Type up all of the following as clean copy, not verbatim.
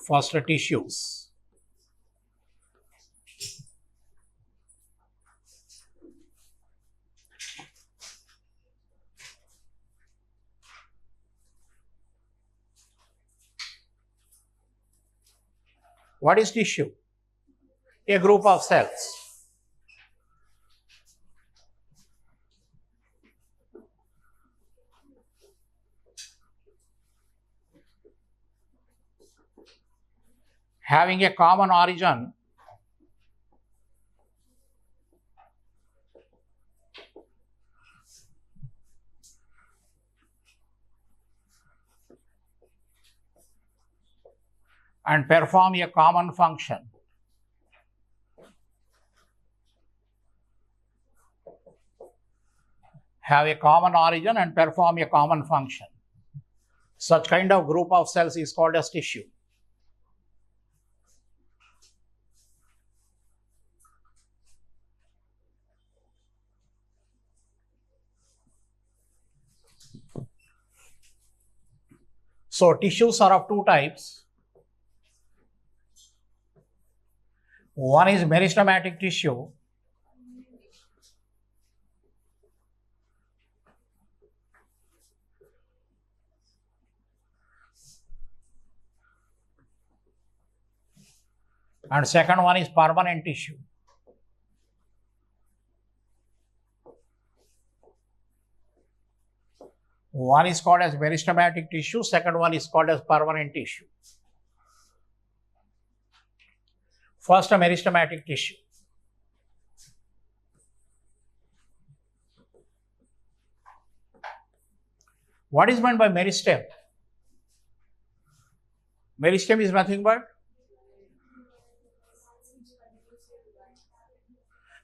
First, tissues. What is tissue? A group of cells. Having a common origin and perform a common function. Have a common origin and perform a common function. Such kind of group of cells is called as tissue. So tissues are of two types. One is meristematic tissue. And second one is permanent tissue. One is called as meristematic tissue, second one is called as permanent tissue. First, a meristematic tissue. What is meant by meristem? Meristem is nothing but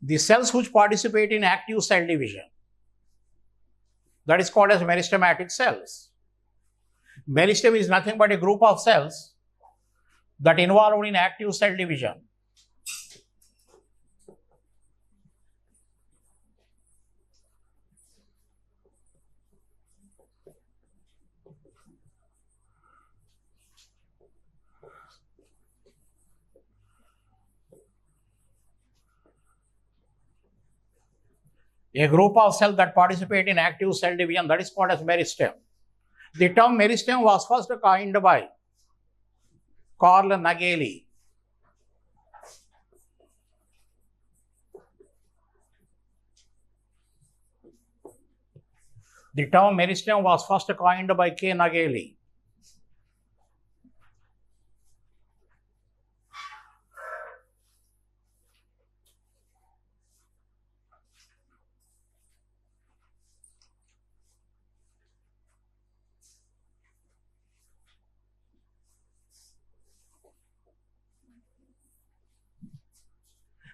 the cells which participate in active cell division. That is called as meristematic cells. Meristem is nothing but a group of cells that involved in active cell division. A group of cells that participate in active cell division, that is called as meristem. The term meristem was first coined by Carl Nageli. The term meristem was first coined by K. Nageli.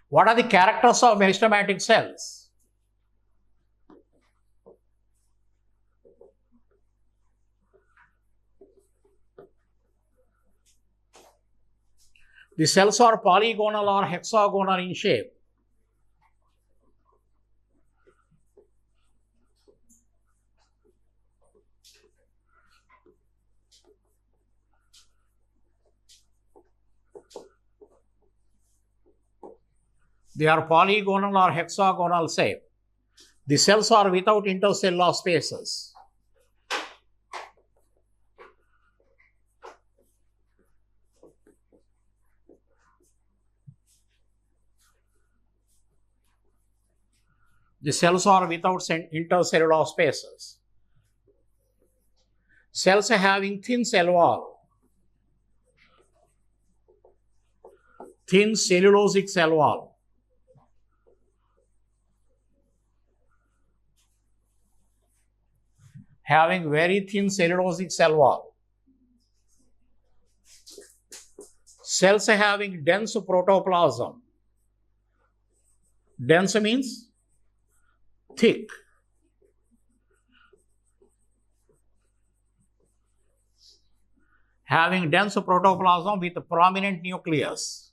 What are the characters of meristematic cells? The cells are polygonal or hexagonal in shape. They are polygonal or hexagonal shape. The cells are without intercellular spaces. The cells are without intercellular spaces. Cells having thin cell wall, thin cellulosic cell wall. Having very thin cellulosic cell wall. Cells having dense protoplasm. Dense means thick. having dense protoplasm with prominent nucleus.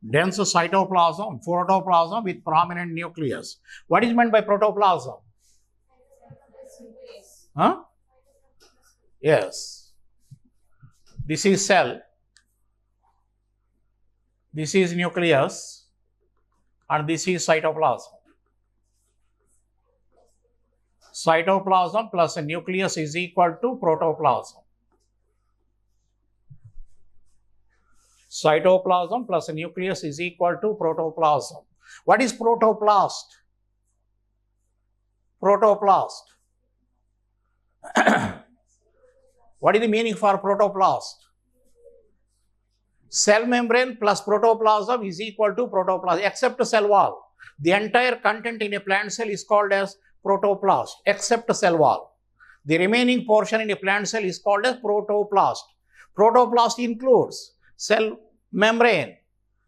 Dense cytoplasm, protoplasm with prominent nucleus. What is meant by protoplasm? Huh? Yes. This is cell. This is nucleus. And this is cytoplasm. Cytoplasm plus a nucleus is equal to protoplasm. Cytoplasm plus a nucleus is equal to protoplasm. What is protoplast? Protoplast. What is the meaning for protoplast? Cell membrane plus protoplasm is equal to protoplasm, except cell wall. The entire content in a plant cell is called as protoplast, except cell wall. The remaining portion in a plant cell is called as protoplast. Protoplast includes cell membrane,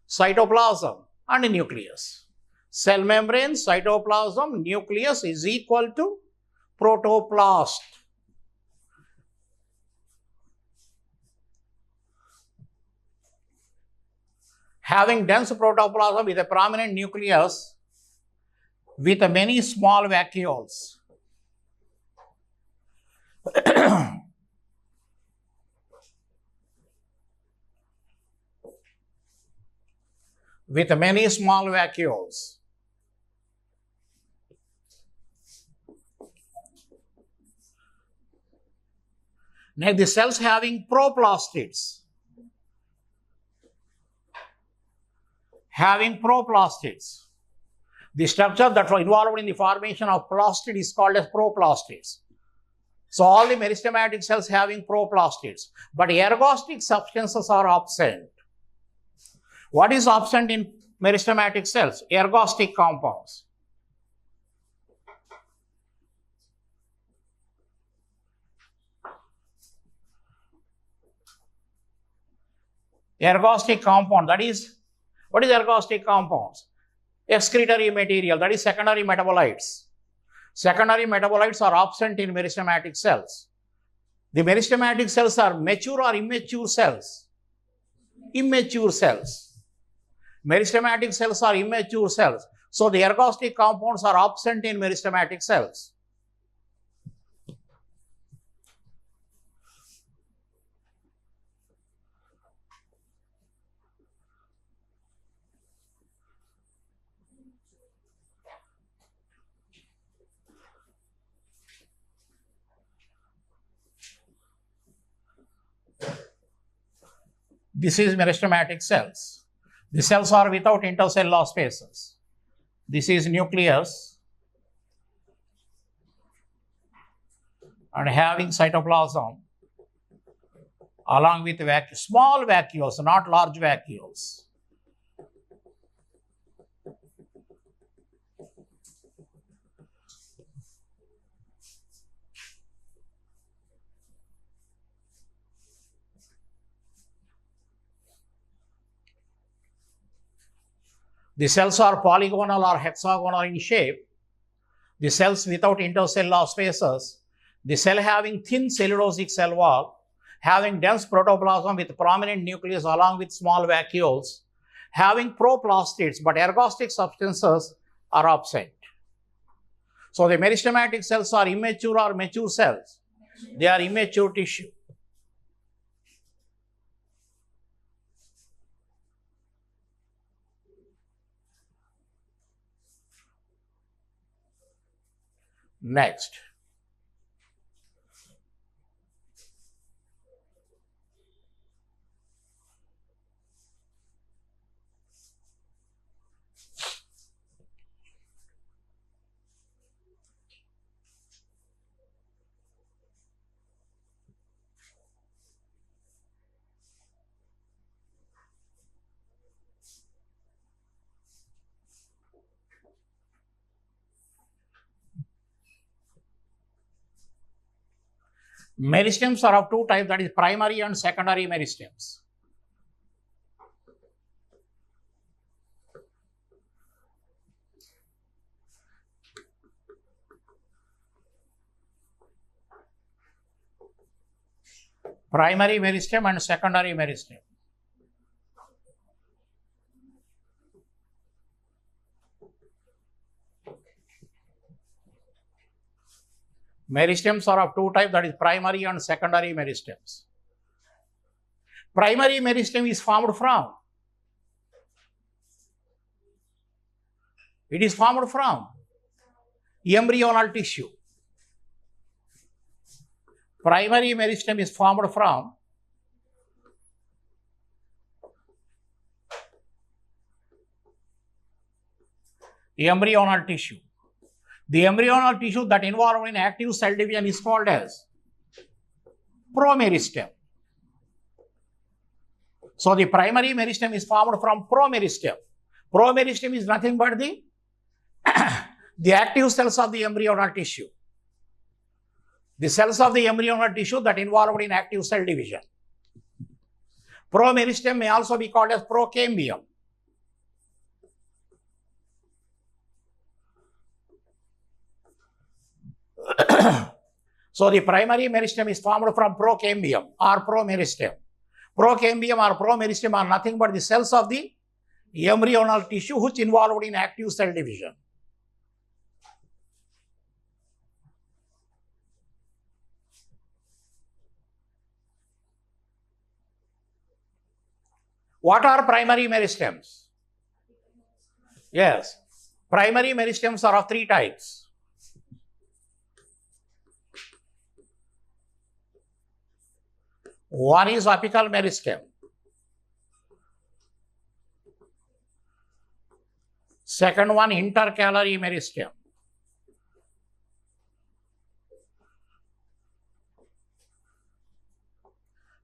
cytoplasm, and a nucleus. Cell membrane, cytoplasm, nucleus is equal to protoplast. Having dense protoplasm with a prominent nucleus with many small vacuoles. With many small vacuoles. Next, the cells having proplastids. Having proplastids. The structure that was involved in the formation of plastid is called as proplastids. So, all the meristematic cells having proplastids, but ergostic substances are absent. What is absent in meristematic cells? Ergostic compounds. Ergostic compound, that is, what is ergostic compounds? Excretory material, that is secondary metabolites. Secondary metabolites are absent in meristematic cells. The meristematic cells are mature or immature cells? Immature cells. Meristematic cells are immature cells. So, the ergostic compounds are absent in meristematic cells. This is meristematic cells. The cells are without intercellular spaces. This is nucleus and having cytoplasm along with small vacuoles, not large vacuoles. The cells are polygonal or hexagonal in shape. The cells without intercellular spaces. The cell having thin cellulosic cell wall, having dense protoplasm with prominent nucleus along with small vacuoles, having proplastids, but ergostic substances are absent. So, the meristematic cells are immature or mature cells. They are immature tissue. Next. Meristems are of two types, that is primary and secondary meristems. primary meristem and secondary meristem. Meristems are of two types, that is primary and secondary meristems. Primary meristem is formed from, it is formed from embryonal tissue. Primary meristem is formed from embryonal tissue. The embryonal tissue that involved in active cell division is called as promeristem. So the primary meristem is formed from promeristem. Promeristem is nothing but the active cells of the embryonal tissue. The cells of the embryonal tissue that involved in active cell division. Promeristem may also be called as procambium. So the primary meristem is formed from procambium or promeristem. Procambium or promeristem are nothing but the cells of the embryonal tissue which involved in active cell division. What are primary meristems? Yes, primary meristems are of three types. One is apical meristem. Second one, intercalary meristem.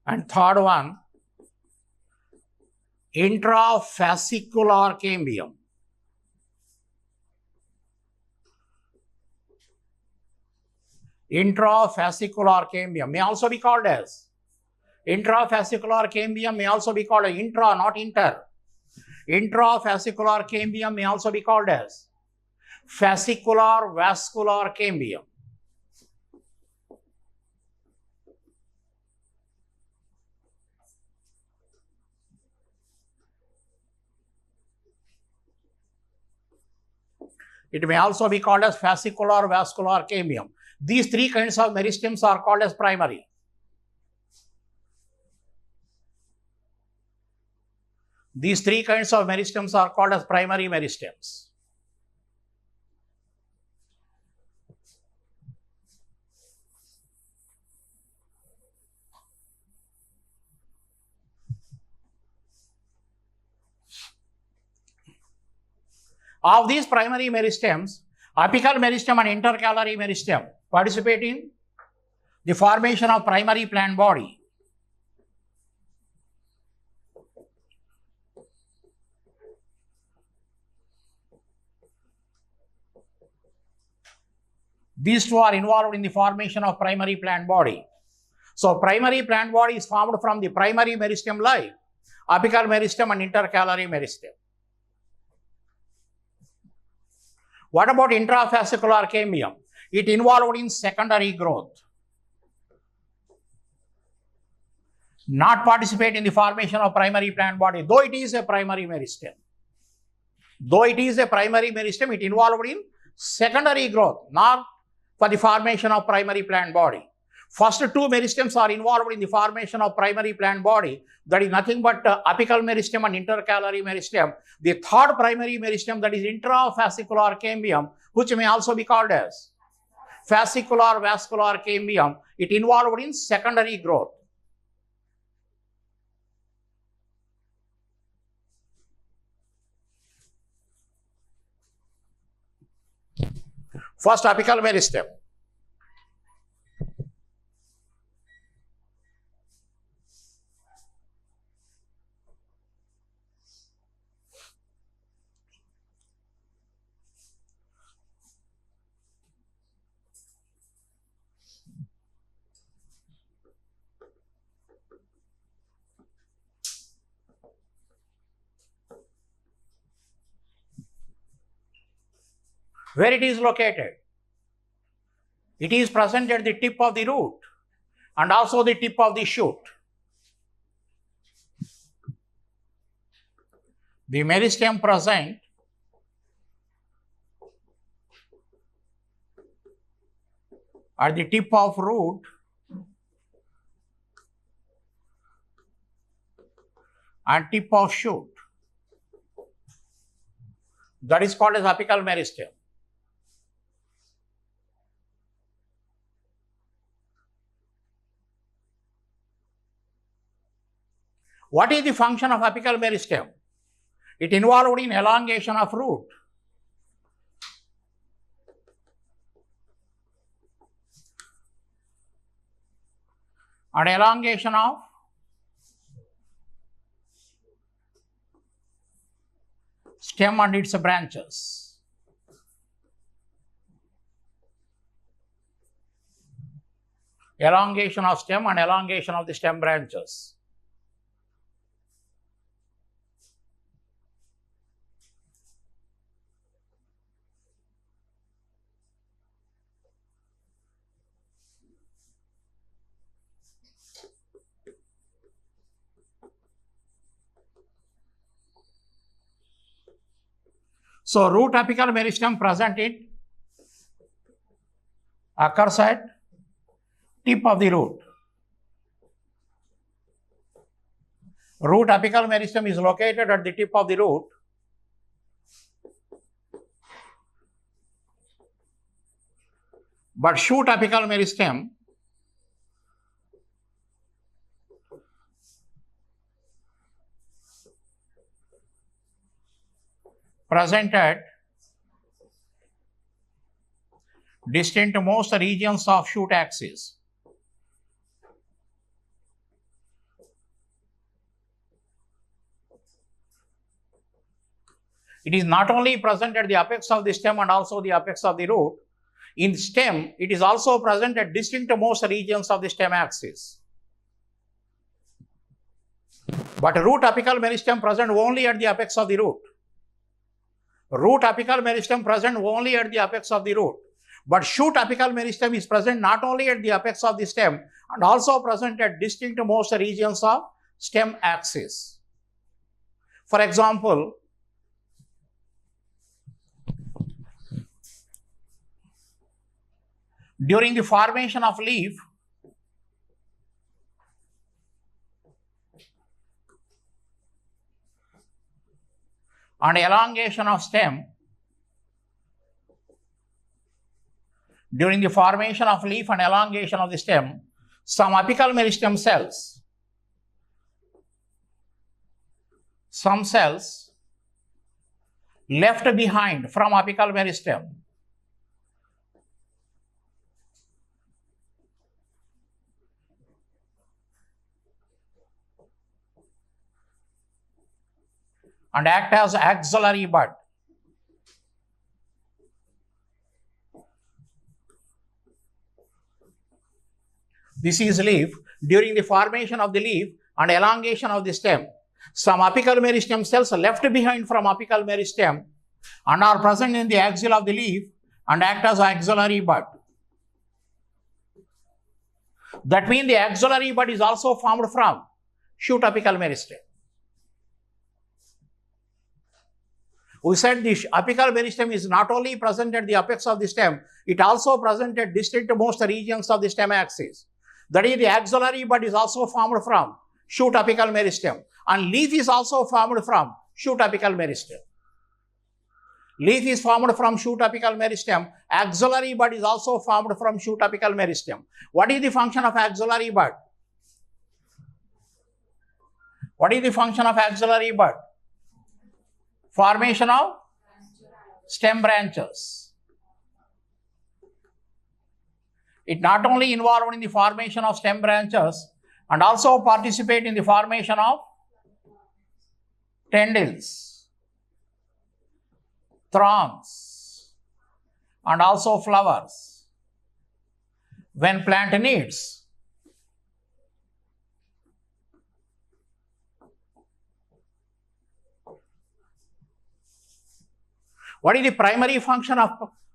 And third one, intrafascicular cambium. Intrafascicular cambium may also be called as intrafascicular cambium may also be called as intra, not inter. Intrafascicular cambium may also be called as fascicular vascular cambium. It may also be called as fascicular vascular cambium. These three kinds of meristems are called as primary. These three kinds of meristems are called as primary meristems. Of these primary meristems, apical meristem and intercalary meristem participate in the formation of primary plant body. These two are involved in the formation of primary plant body. So primary plant body is formed from the primary meristem like apical meristem and intercalary meristem. What about intrafascicular cambium? It involved in secondary growth. Not participate in the formation of primary plant body, though it is a primary meristem. Though it is a primary meristem, it involved in secondary growth, not for the formation of primary plant body. First two meristems are involved in the formation of primary plant body, that is nothing but apical meristem and intercalary meristem. The third primary meristem, that is intrafascicular cambium, which may also be called as fascicular vascular cambium, it involved in secondary growth. First, apical meristem. Where it is located? It is present at the tip of the root and also the tip of the shoot. The meristem present at the tip of root and tip of shoot. That is called as apical meristem. What is the function of apical meristem? It involved in elongation of root. And elongation of stem and its branches. Elongation of stem and elongation of the stem branches. So, root apical meristem present occurs at tip of the root. Root apical meristem is located at the tip of the root. But shoot apical meristem present at distant most regions of shoot axis. It is not only present at the apex of the stem and also the apex of the root. In stem, it is also present at distant most regions of the stem axis. But root apical meristem present only at the apex of the root. Root apical meristem present only at the apex of the root. But shoot apical meristem is present not only at the apex of the stem and also present at distinct most regions of stem axis. For example, during the formation of leaf, and elongation of stem, during the formation of leaf and elongation of the stem, some apical meristem cells, some cells left behind from apical meristem and act as axillary bud. This is leaf. During the formation of the leaf and elongation of the stem, some apical meristem cells are left behind from apical meristem and are present in the axil of the leaf and act as axillary bud. That means the axillary bud is also formed from shoot apical meristem. We said the apical meristem is not only present at the apex of the stem, it also present at distant most regions of the stem axis. That is, the axillary bud is also formed from shoot apical meristem, and leaf is also formed from shoot apical meristem. Leaf is formed from shoot apical meristem. Axillary bud is also formed from shoot apical meristem. What is the function of axillary bud? What is the function of axillary bud? Formation of stem branches. It not only involved in the formation of stem branches and also participate in the formation of tendrils, thorns, and also flowers. When plant needs what is the primary function of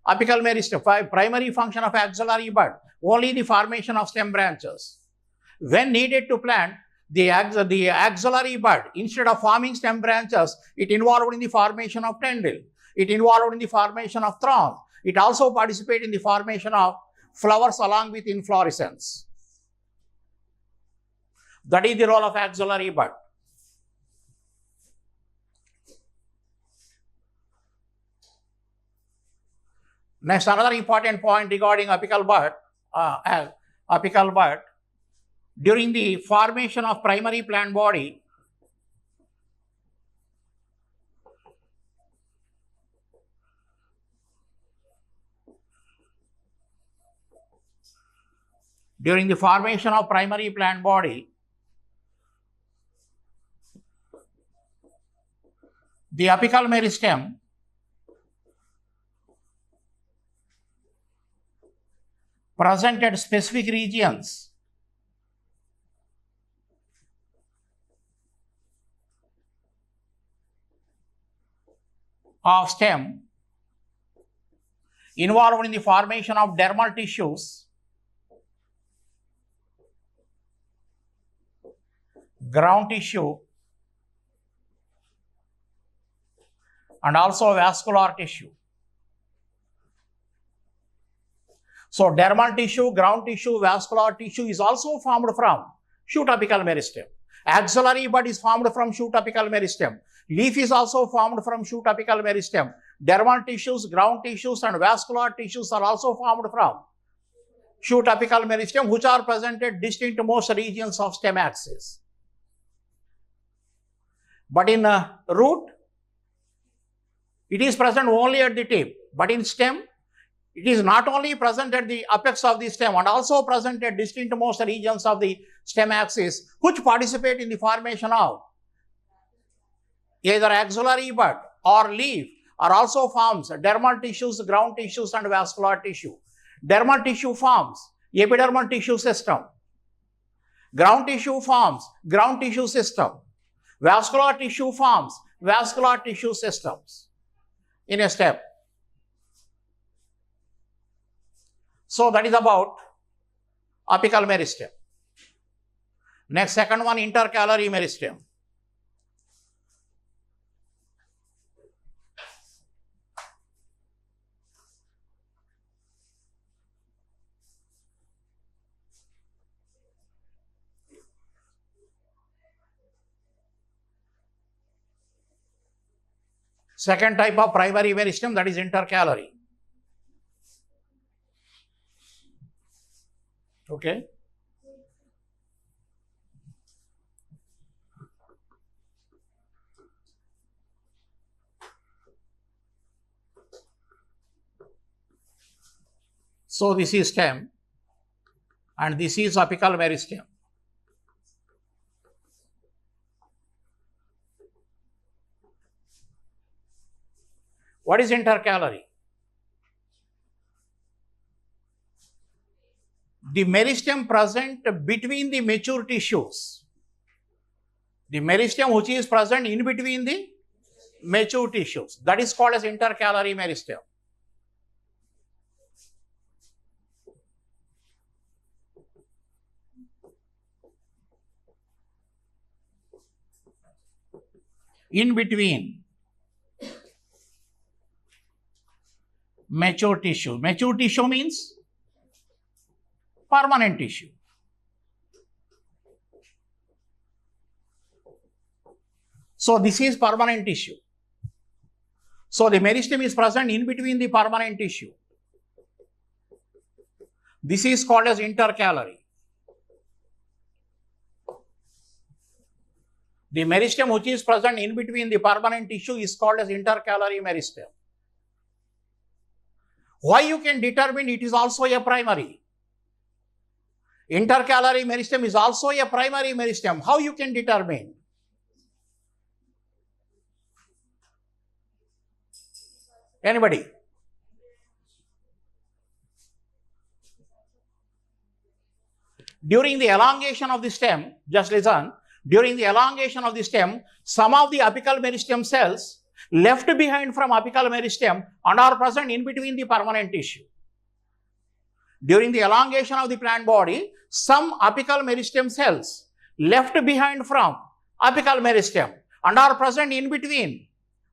apical meristem? Primary function of axillary bud? Only the formation of stem branches. When needed to plant the axillary bud, instead of forming stem branches, it involved in the formation of tendril. It involved in the formation of thorns. It also participated in the formation of flowers along with inflorescence. That is the role of axillary bud. Next, another important point regarding apical bud, during the formation of primary plant body, the apical meristem presented specific regions of stem involved in the formation of dermal tissues, ground tissue, and also vascular tissue. So dermal tissue, ground tissue, vascular tissue is also formed from shoot apical meristem. Axillary bud is formed from shoot apical meristem. Leaf is also formed from shoot apical meristem. Dermal tissues, ground tissues, and vascular tissues are also formed from shoot apical meristem, which are presented distinct most regions of stem axis. But in root, it is present only at the tip. But in stem, it is not only present at the apex of the stem and also present at distinct most regions of the stem axis, which participate in the formation of either axillary bud or leaf, or also forms dermal tissues, ground tissues, and vascular tissue. Dermal tissue forms epidermal tissue system. Ground tissue forms ground tissue system. Vascular tissue forms vascular tissue systems in a step. So that is about apical meristem. Next, second one, intercalary meristem. Second type of primary meristem, that is intercalary. Okay. So this is stem and this is apical meristem. What is intercalary? The meristem present between the mature tissues. The meristem which is present in between the mature tissues. That is called as intercalary meristem. In between mature tissue. Mature tissue means permanent tissue. So this is permanent tissue. So the meristem is present in between the permanent tissue. This is called as intercalary. The meristem which is present in between the permanent tissue is called as intercalary meristem. Why you can determine it is also a primary? Intercalary meristem is also a primary meristem. How you can determine? Anybody? During the elongation of the stem, just listen, during the elongation of the stem, some of the apical meristem cells left behind from apical meristem and are present in between the permanent tissue. during the elongation of the plant body, some apical meristem cells left behind from apical meristem and are present in between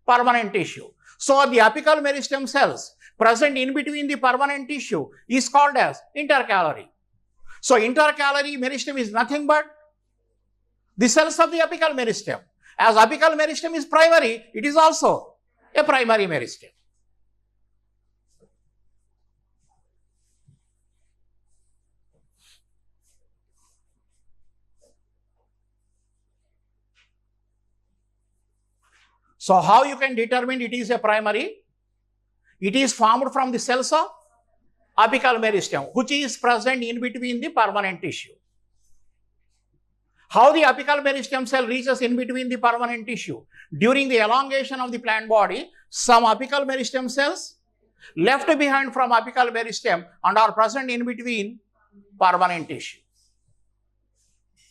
permanent tissue. So the apical meristem cells present in between the permanent tissue is called as intercalary. So intercalary meristem is nothing but the cells of the apical meristem. As apical meristem is primary, it is also a primary meristem. So how you can determine it is a primary? It is formed from the cells of apical meristem, which is present in between the permanent tissue. How the apical meristem cell reaches in between the permanent tissue? During the elongation of the plant body, some apical meristem cells left behind from apical meristem and are present in between permanent tissue.